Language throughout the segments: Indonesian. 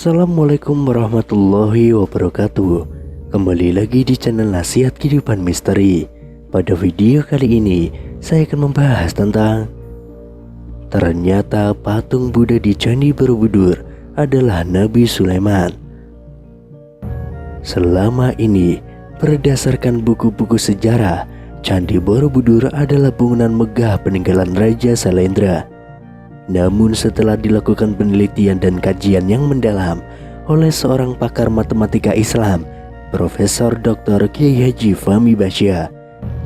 Assalamualaikum warahmatullahi wabarakatuh. Kembali lagi di channel Nasihat Kehidupan Misteri. Pada video kali ini saya akan membahas tentang ternyata patung Buddha di Candi Borobudur adalah Nabi Sulaiman. Selama ini berdasarkan buku-buku sejarah, Candi Borobudur adalah bangunan megah peninggalan Raja Sailendra. Namun setelah dilakukan penelitian dan kajian yang mendalam oleh seorang pakar matematika Islam, Profesor Dr. Kiai Haji Fahmi Bahsyah,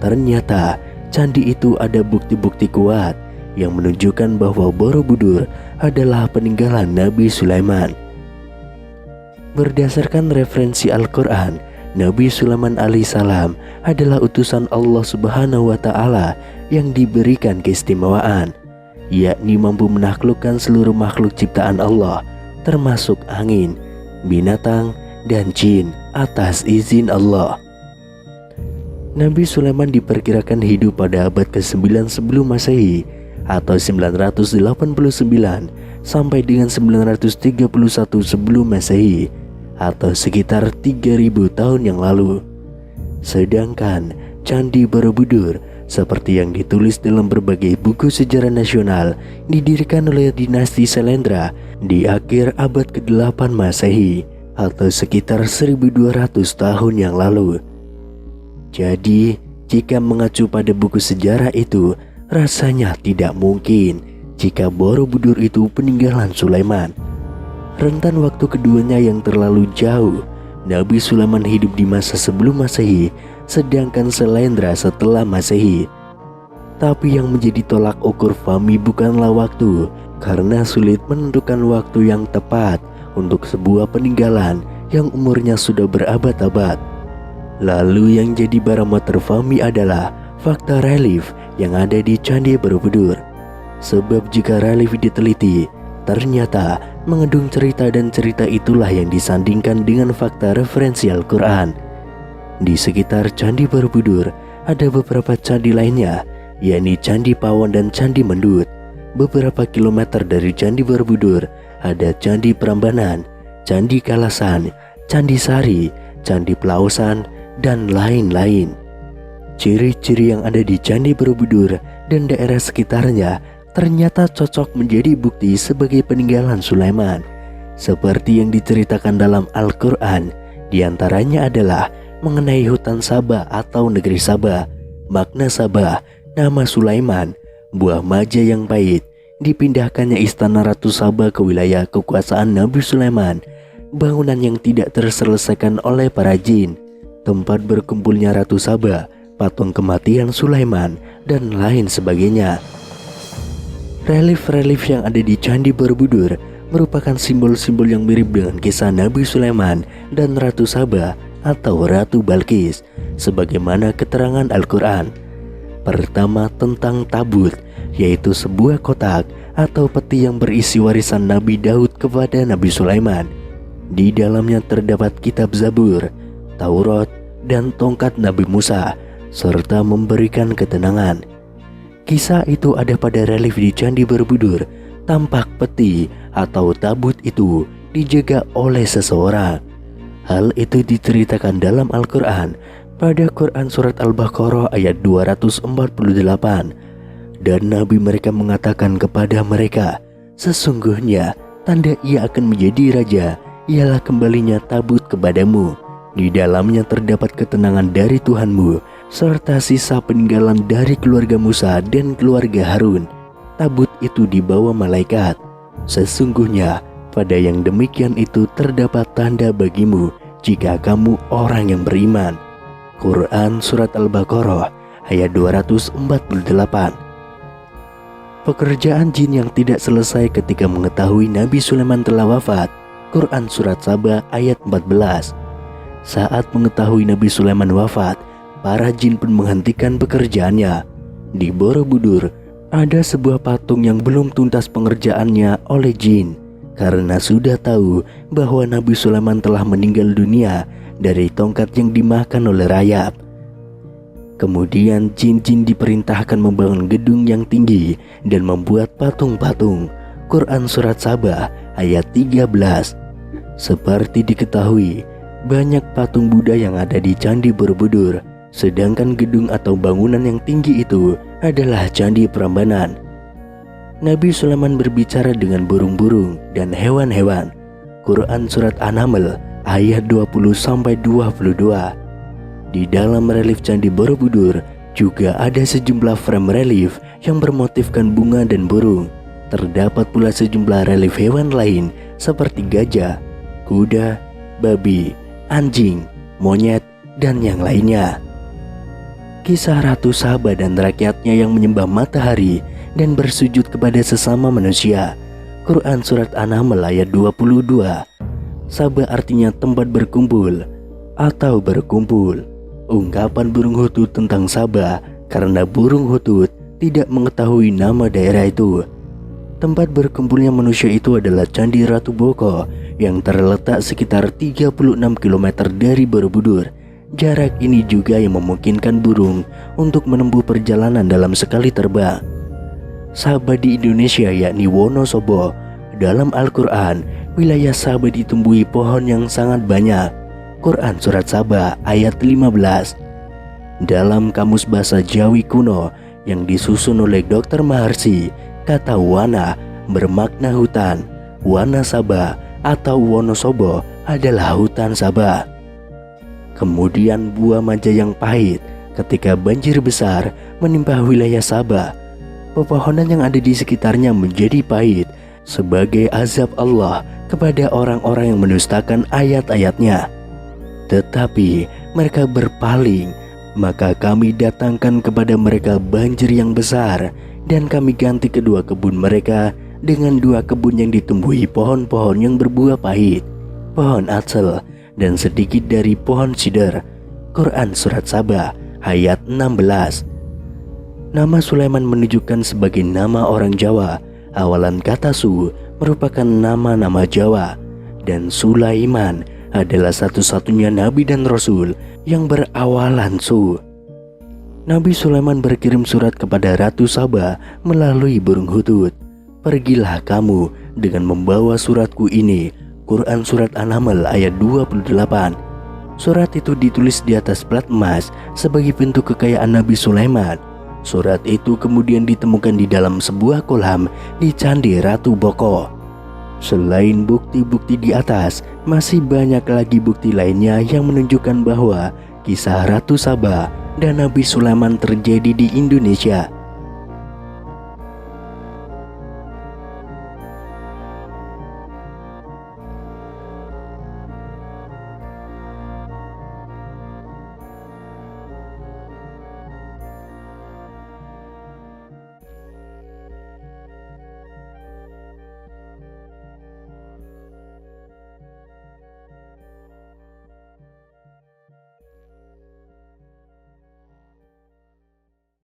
ternyata candi itu ada bukti-bukti kuat yang menunjukkan bahwa Borobudur adalah peninggalan Nabi Sulaiman. Berdasarkan referensi Al-Quran, Nabi Sulaiman alaihissalam adalah utusan Allah Subhanahu wa Ta'ala yang diberikan keistimewaan, yakni mampu menaklukkan seluruh makhluk ciptaan Allah, termasuk angin, binatang, dan jin atas izin Allah. Nabi Sulaiman diperkirakan hidup pada abad ke-9 sebelum Masehi atau 989 sampai dengan 931 sebelum Masehi atau sekitar 3000 tahun yang lalu. Sedangkan Candi Borobudur seperti yang ditulis dalam berbagai buku sejarah nasional didirikan oleh dinasti Sailendra di akhir abad ke-8 Masehi atau sekitar 1200 tahun yang lalu. Jadi, jika mengacu pada buku sejarah itu, rasanya tidak mungkin jika Borobudur itu peninggalan Sulaiman. Rentan waktu keduanya yang terlalu jauh. Nabi Sulaiman hidup di masa sebelum Masehi, sedangkan Sailendra setelah Masehi. Tapi yang menjadi tolak ukur Fahmi bukanlah waktu, karena sulit menentukan waktu yang tepat untuk sebuah peninggalan yang umurnya sudah berabad-abad. Lalu yang jadi barometer Fahmi adalah fakta relief yang ada di Candi Borobudur. Sebab jika relief diteliti, ternyata mengandung cerita, dan cerita itulah yang disandingkan dengan fakta referensi Al-Quran. Di sekitar Candi Borobudur ada beberapa candi lainnya, yakni Candi Pawon dan Candi Mendut. Beberapa kilometer dari Candi Borobudur ada Candi Prambanan, Candi Kalasan, Candi Sari, Candi Pelausan, dan lain-lain. Ciri-ciri yang ada di Candi Borobudur dan daerah sekitarnya ternyata cocok menjadi bukti sebagai peninggalan Sulaiman. Seperti yang diceritakan dalam Al-Quran, diantaranya adalah mengenai hutan Sabah atau negeri Sabah. Makna Sabah, nama Sulaiman, buah maja yang pahit. Dipindahkannya istana Ratu Sabah ke wilayah kekuasaan Nabi Sulaiman, bangunan yang tidak terselesaikan oleh para jin, tempat berkumpulnya Ratu Sabah, patung kematian Sulaiman, dan lain sebagainya. Relief-relief yang ada di Candi Borobudur merupakan simbol-simbol yang mirip dengan kisah Nabi Sulaiman dan Ratu Sabah atau Ratu Balqis, sebagaimana keterangan Al-Quran. Pertama, tentang tabut, yaitu sebuah kotak atau peti yang berisi warisan Nabi Daud kepada Nabi Sulaiman. Di dalamnya terdapat kitab Zabur, Taurat, dan tongkat Nabi Musa, serta memberikan ketenangan. Kisah itu ada pada relief di Candi Borobudur. Tampak peti atau tabut itu dijaga oleh seseorang. Hal itu diceritakan dalam Al-Quran pada Quran Surat Al-Baqarah ayat 248. Dan Nabi mereka mengatakan kepada mereka, sesungguhnya tanda ia akan menjadi raja ialah kembalinya tabut kepadamu. Di dalamnya terdapat ketenangan dari Tuhanmu, serta sisa peninggalan dari keluarga Musa dan keluarga Harun. Tabut itu dibawa malaikat. Sesungguhnya pada yang demikian itu terdapat tanda bagimu jika kamu orang yang beriman. Quran Surat Al-Baqarah ayat 248. Pekerjaan jin yang tidak selesai ketika mengetahui Nabi Sulaiman telah wafat. Quran Surat Sabah ayat 14. Saat mengetahui Nabi Sulaiman wafat, para jin pun menghentikan pekerjaannya. Di Borobudur ada sebuah patung yang belum tuntas pengerjaannya oleh jin, karena sudah tahu bahwa Nabi Sulaiman telah meninggal dunia dari tongkat yang dimakan oleh rayap. Kemudian jin-jin diperintahkan membangun gedung yang tinggi dan membuat patung-patung. Quran Surat Sabah ayat 13. Seperti diketahui, banyak patung Buddha yang ada di Candi Borobudur, sedangkan gedung atau bangunan yang tinggi itu adalah Candi Prambanan. Nabi Sulaiman berbicara dengan burung-burung dan hewan-hewan. Quran Surat An-Naml ayat 20-22. Di dalam relief Candi Borobudur juga ada sejumlah frame relief yang bermotifkan bunga dan burung. Terdapat pula sejumlah relief hewan lain seperti gajah, kuda, babi, anjing, monyet, dan yang lainnya. Kisah Ratu Saba dan rakyatnya yang menyembah matahari dan bersujud kepada sesama manusia. Quran Surat An-Naml ayat 22. Saba artinya tempat berkumpul atau berkumpul. Ungkapan burung hutut tentang Saba karena burung hutut tidak mengetahui nama daerah itu. Tempat berkumpulnya manusia itu adalah Candi Ratu Boko yang terletak sekitar 36 km dari Borobudur. Jarak ini juga yang memungkinkan burung untuk menempuh perjalanan dalam sekali terbang. Saba di Indonesia yakni Wonosobo. Dalam Al-Quran, wilayah Saba ditumbuhi pohon yang sangat banyak. Quran Surat Saba ayat 15. Dalam Kamus Bahasa Jawi Kuno yang disusun oleh Dr. Maharsi, kata wana bermakna hutan. Wana Saba atau Wonosobo adalah hutan Saba. Kemudian buah manja yang pahit ketika banjir besar menimpa wilayah Saba. Pepohonan yang ada di sekitarnya menjadi pahit sebagai azab Allah kepada orang-orang yang mendustakan ayat-ayatnya. Tetapi mereka berpaling, maka kami datangkan kepada mereka banjir yang besar, dan kami ganti kedua kebun mereka dengan dua kebun yang ditumbuhi pohon-pohon yang berbuah pahit, pohon atsel, dan sedikit dari pohon sider. Quran Surat Saba ayat 16. Nama Sulaiman menunjukkan sebagai nama orang Jawa. Awalan kata Su merupakan nama-nama Jawa, dan Sulaiman adalah satu-satunya nabi dan rasul yang berawalan Su. Nabi Sulaiman berkirim surat kepada Ratu Saba melalui burung hutut. Pergilah kamu dengan membawa suratku ini. Quran Surat An-Naml ayat 28. Surat itu ditulis di atas plat emas sebagai bentuk kekayaan Nabi Sulaiman. Surat itu kemudian ditemukan di dalam sebuah kolam di Candi Ratu Boko. Selain bukti-bukti di atas, masih banyak lagi bukti lainnya yang menunjukkan bahwa kisah Ratu Saba dan Nabi Sulaiman terjadi di Indonesia.